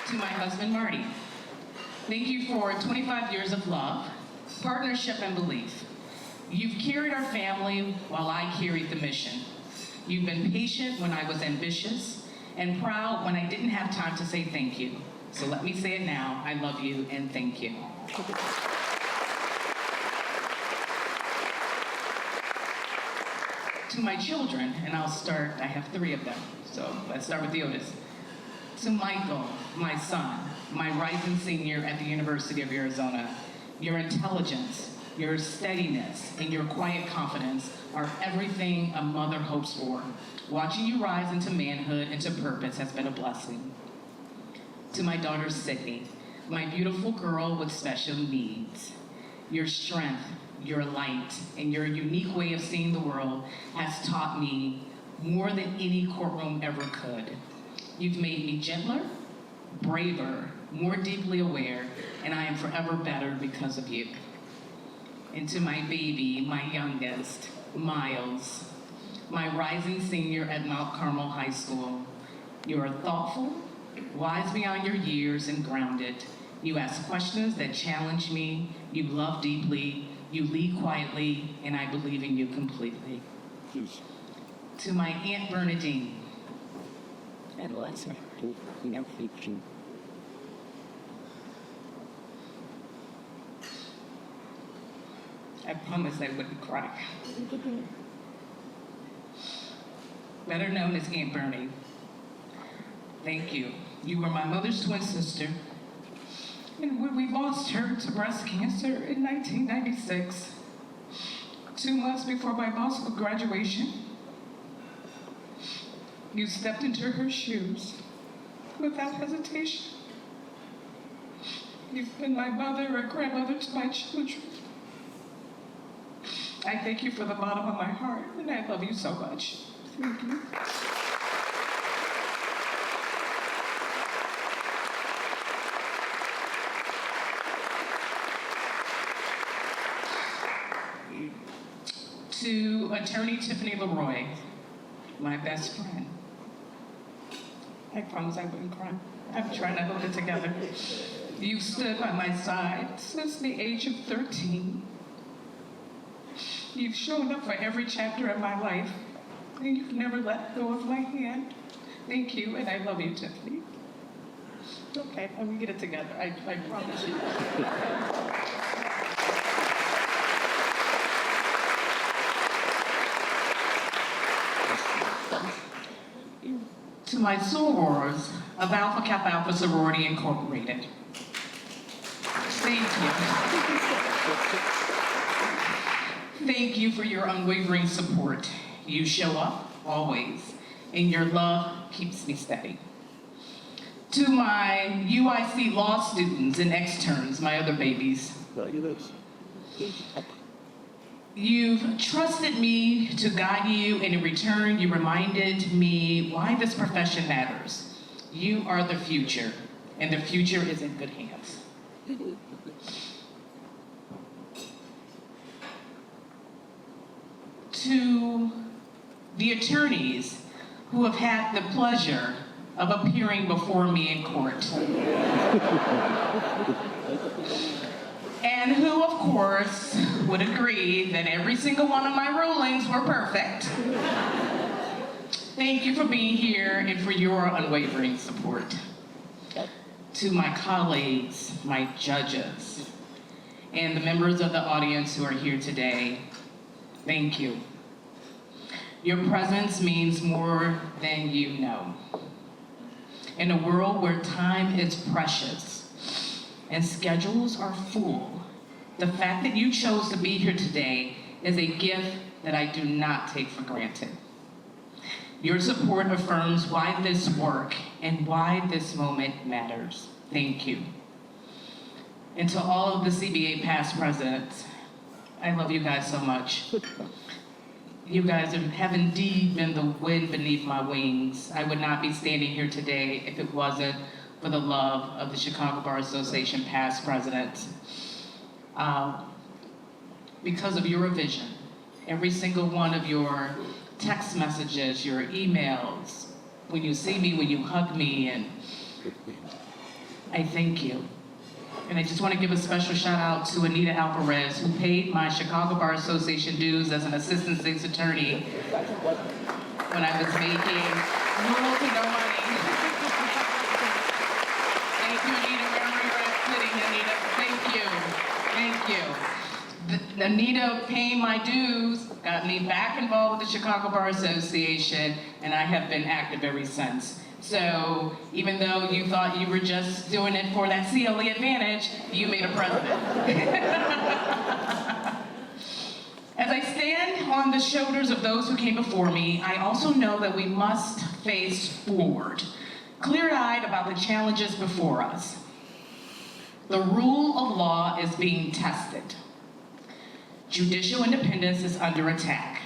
To my husband, Marty, thank you for 25 years of love, partnership, and belief. You've carried our family while I carried the mission. You've been patient when I was ambitious and proud when I didn't have time to say thank you. So let me say it now, I love you and thank you. To my children, and I have 3 of them, so let's start with the oldest. To Michael, my son, my rising senior at the University of Arizona, your intelligence, your steadiness, and your quiet confidence are everything a mother hopes for. Watching you rise into manhood and to purpose has been a blessing. To my daughter, Sydney, my beautiful girl with special needs, your strength, your light, and your unique way of seeing the world has taught me more than any courtroom ever could. You've made me gentler, braver, more deeply aware, and I am forever better because of you. And to my baby, my youngest, Miles, my rising senior at Mount Carmel High School, you are thoughtful, wise beyond your years, and grounded. You ask questions that challenge me, you love deeply, you lead quietly, and I believe in you completely. To my Aunt Bernadine, And let's never feature. I promised I wouldn't cry. Better known as Aunt Bernie. Thank you. You were my mother's twin sister. And when we lost her to breast cancer in 1996, 2 months before my law school graduation, you stepped into her shoes without hesitation. You've been my mother, a grandmother to my children. I thank you from the bottom of my heart, and I love you so much. Thank you. To Attorney Tiffany Leroy, my best friend. I promise I wouldn't cry. I'm trying to hold it together. You stood by my side since the age of 13. You've shown up for every chapter of my life, and you've never let go of my hand. Thank you, and I love you, Tiffany. Okay, I'm gonna get it together. I promise you. To my sorors of Alpha Kappa Alpha Sorority Incorporated. Thank you. Thank you for your unwavering support. You show up, always, and your love keeps me steady. To my UIC law students and externs, my other babies. You've trusted me to guide you, and in return, you reminded me why this profession matters. You are the future, and the future is in good hands. To the attorneys who have had the pleasure of appearing before me in court. And who, of course, would agree that every single one of my rulings were perfect. Thank you for being here and for your unwavering support. To my colleagues, my judges, and the members of the audience who are here today, thank you. Your presence means more than you know. In a world where time is precious and schedules are full, the fact that you chose to be here today is a gift that I do not take for granted. Your support affirms why this work and why this moment matters. Thank you. And to all of the CBA past presidents, I love you guys so much. You guys have indeed been the wind beneath my wings. I would not be standing here today if it wasn't for the love of the Chicago Bar Association past presidents. Because of your vision, every single one of your text messages, your emails, when you see me, when you hug me, and I thank you. And I just want to give a special shout out to Anita Alvarez, who paid my Chicago Bar Association dues as an assistant state's attorney when I was making little to no money. Thank you, Anita, wherever you're at sitting, Anita. Thank you. Anita paying my dues got me back involved with the Chicago Bar Association, and I have been active ever since. So even though you thought you were just doing it for that CLE advantage, you made a president. As I stand on the shoulders of those who came before me, I also know that we must face forward, clear-eyed about the challenges before us. The rule of law is being tested. Judicial independence is under attack.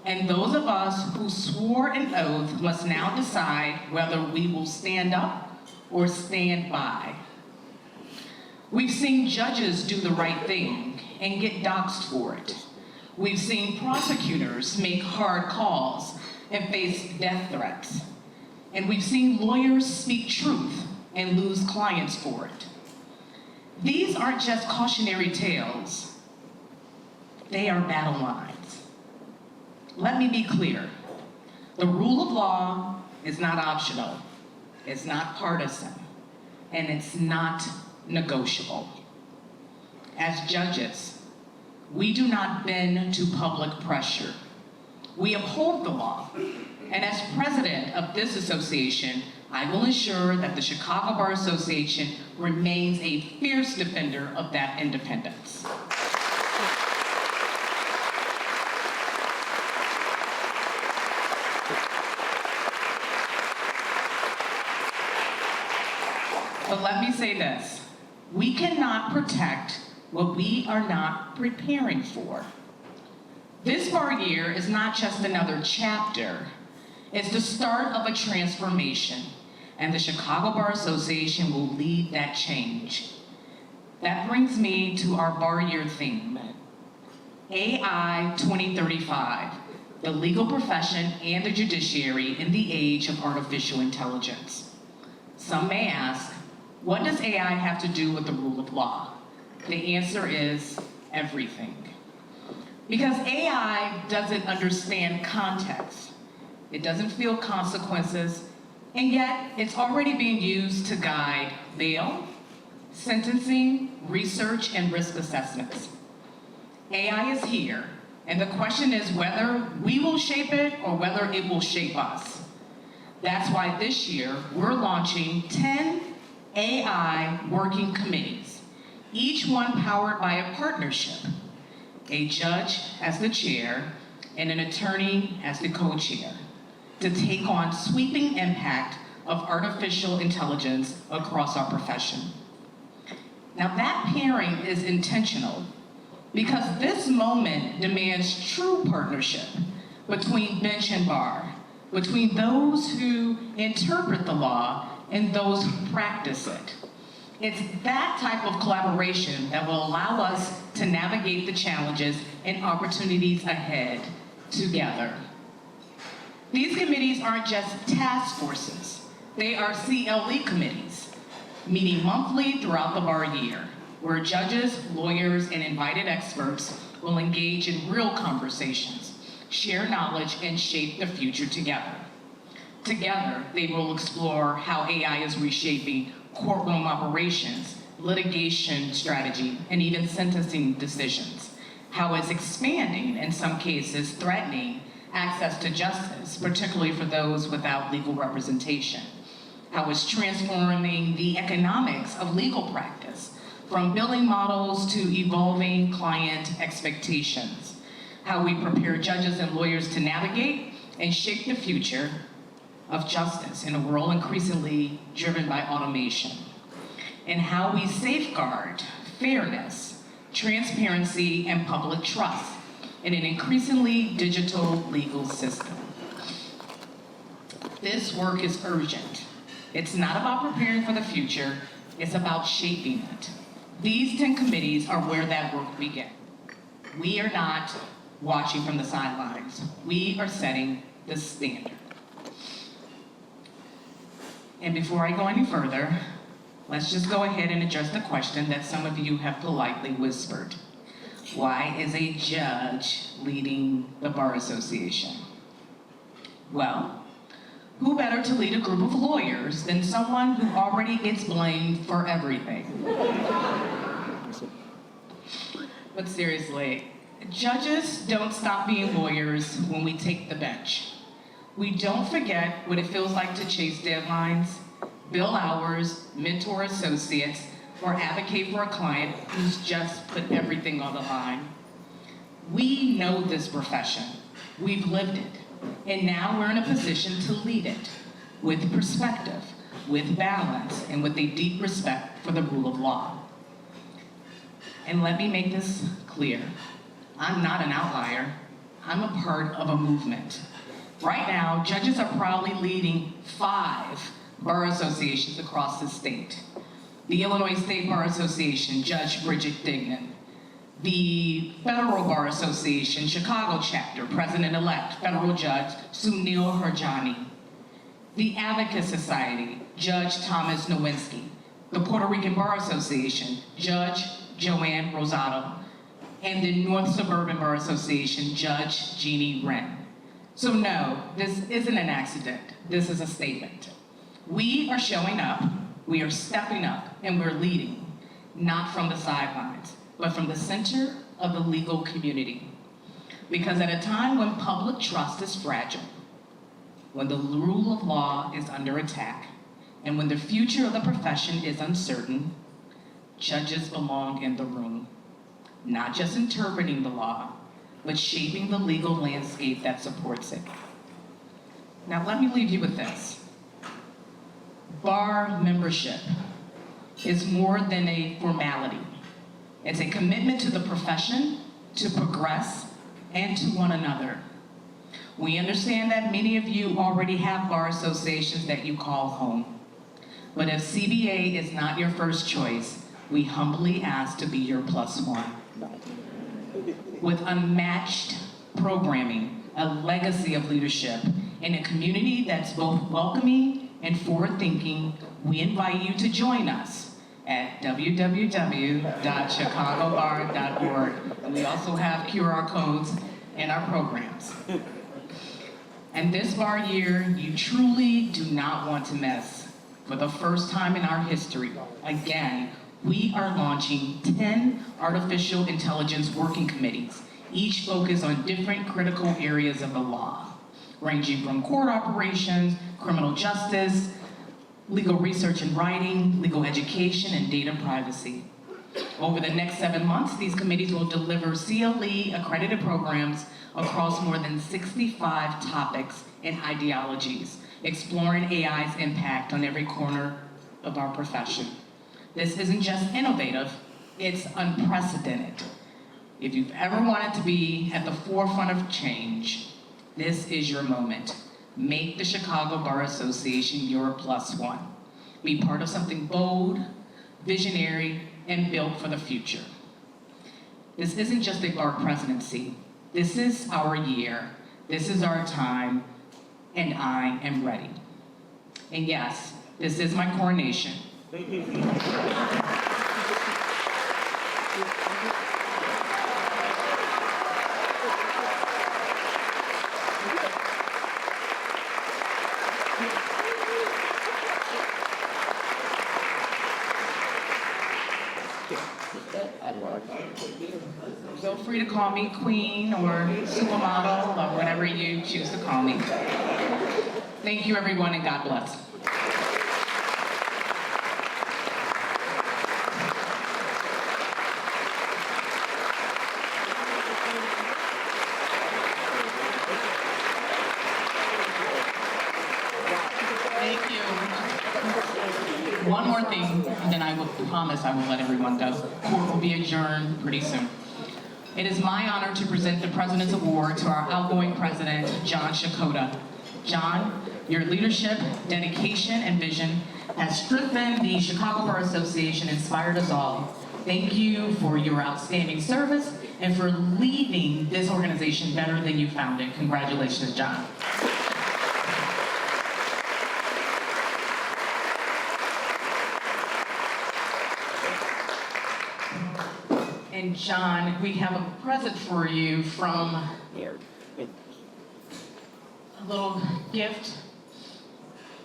And those of us who swore an oath must now decide whether we will stand up or stand by. We've seen judges do the right thing and get doxxed for it. We've seen prosecutors make hard calls and face death threats. And we've seen lawyers speak truth and lose clients for it. These aren't just cautionary tales. They are battle lines. Let me be clear. The rule of law is not optional. It's not partisan. And it's not negotiable. As judges, we do not bend to public pressure. We uphold the law. And as president of this association, I will ensure that the Chicago Bar Association remains a fierce defender of that independence. But let me say this, we cannot protect what we are not preparing for. This bar year is not just another chapter, it's the start of a transformation, and the Chicago Bar Association will lead that change. That brings me to our bar year theme, AI 2035, the legal profession and the judiciary in the age of artificial intelligence. Some may ask, what does AI have to do with the rule of law? The answer is everything. Because AI doesn't understand context. It doesn't feel consequences, and yet it's already being used to guide bail, sentencing, research, and risk assessments. AI is here, and the question is whether we will shape it or whether it will shape us. That's why this year we're launching 10 AI working committees, each one powered by a partnership, a judge as the chair and an attorney as the co-chair, to take on sweeping impact of artificial intelligence across our profession. Now that pairing is intentional because this moment demands true partnership between bench and bar, between those who interpret the law and those who practice it. It's that type of collaboration that will allow us to navigate the challenges and opportunities ahead together. These committees aren't just task forces. They are CLE committees, meeting monthly throughout the bar year, where judges, lawyers, and invited experts will engage in real conversations, share knowledge, and shape the future together. Together, they will explore how AI is reshaping courtroom operations, litigation strategy, and even sentencing decisions, how it's expanding, in some cases, threatening access to justice, particularly for those without legal representation, how it's transforming the economics of legal practice, from billing models to evolving client expectations, how we prepare judges and lawyers to navigate and shape the future of justice in a world increasingly driven by automation, and how we safeguard fairness, transparency, and public trust in an increasingly digital legal system. This work is urgent. It's not about preparing for the future, it's about shaping it. These 10 committees are where that work begins. We are not watching from the sidelines. We are setting the standard. And before I go any further, let's just go ahead and address the question that some of you have politely whispered. Why is a judge leading the Bar Association? Well, who better to lead a group of lawyers than someone who already gets blamed for everything? But seriously, judges don't stop being lawyers when we take the bench. We don't forget what it feels like to chase deadlines, bill hours, mentor associates, or advocate for a client who's just put everything on the line. We know this profession. We've lived it. And now we're in a position to lead it with perspective, with balance, and with a deep respect for the rule of law. And let me make this clear. I'm not an outlier. I'm a part of a movement. Right now, judges are proudly leading 5 bar associations across the state. The Illinois State Bar Association, Judge Bridget Dignan. The Federal Bar Association, Chicago chapter, President-elect Federal Judge Sunil Harjani. The Advocate Society, Judge Thomas Nowinski. The Puerto Rican Bar Association, Judge Joanne Rosado. And the North Suburban Bar Association, Judge Jeannie Wren. So no, this isn't an accident. This is a statement. We are showing up, we are stepping up, and we're leading, not from the sidelines, but from the center of the legal community. Because at a time when public trust is fragile, when the rule of law is under attack, and when the future of the profession is uncertain, judges belong in the room, not just interpreting the law, but shaping the legal landscape that supports it. Now let me leave you with this. Bar membership is more than a formality. It's a commitment to the profession, to progress, and to one another. We understand that many of you already have bar associations that you call home. But if CBA is not your first choice, we humbly ask to be your +1. With unmatched programming, a legacy of leadership, and a community that's both welcoming and forward-thinking, we invite you to join us at www.chicagobar.org. And we also have QR codes in our programs. And this bar year, you truly do not want to miss. For the first time in our history, again, we are launching 10 artificial intelligence working committees, each focused on different critical areas of the law, ranging from court operations, criminal justice, legal research and writing, legal education, and data privacy. Over the next 7 months, these committees will deliver CLE accredited programs across more than 65 topics and ideologies, exploring AI's impact on every corner of our profession. This isn't just innovative, it's unprecedented. If you've ever wanted to be at the forefront of change, this is your moment. Make the Chicago Bar Association your +1. Be part of something bold, visionary, and built for the future. This isn't just a bar presidency. This is our year. This is our time, and I am ready. And yes, this is my coronation. Feel free to call me Queen or Supermodel or whatever you choose to call me. Thank you, everyone, and God bless. Thank you. One more thing, and then I will promise I will let everyone go. Court will be adjourned pretty soon. It is my honor to present the President's Award to our outgoing President, John Sciaccotta. John, your leadership, dedication, and vision has strengthened the Chicago Bar Association, inspired us all. Thank you for your outstanding service and for leaving this organization better than you found it. Congratulations, John. And John, we have a present for you from a little gift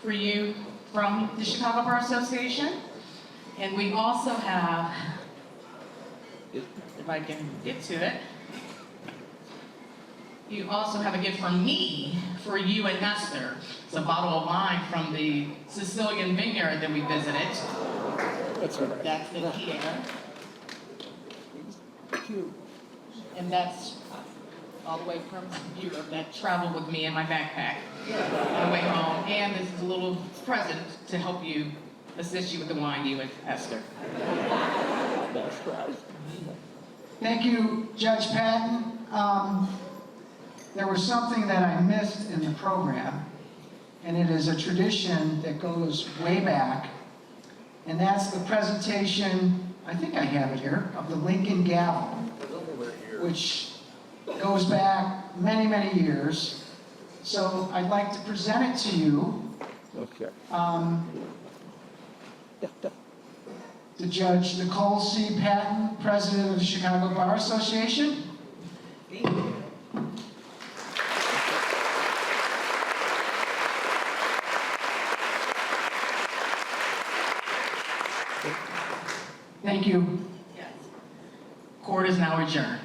for you from the Chicago Bar Association. And we also have, if I can get to it, you also have a gift from me for you and Nestor. It's a bottle of wine from the Sicilian vineyard that we visited. That's the here. And that's all the way from Europe that traveled with me in my backpack on the way home. And this is a little present to help you, assist you with the wine, you and Esther. Thank you, Judge Patton. There was something that I missed in the program, and it is a tradition that goes way back, and that's the presentation, I think I have it here, of the Lincoln Gavel, which goes back many, many years. So I'd like to present it to you. Okay. To Judge Nichole C. Patton, President of the Chicago Bar Association. Thank you. Court is now adjourned.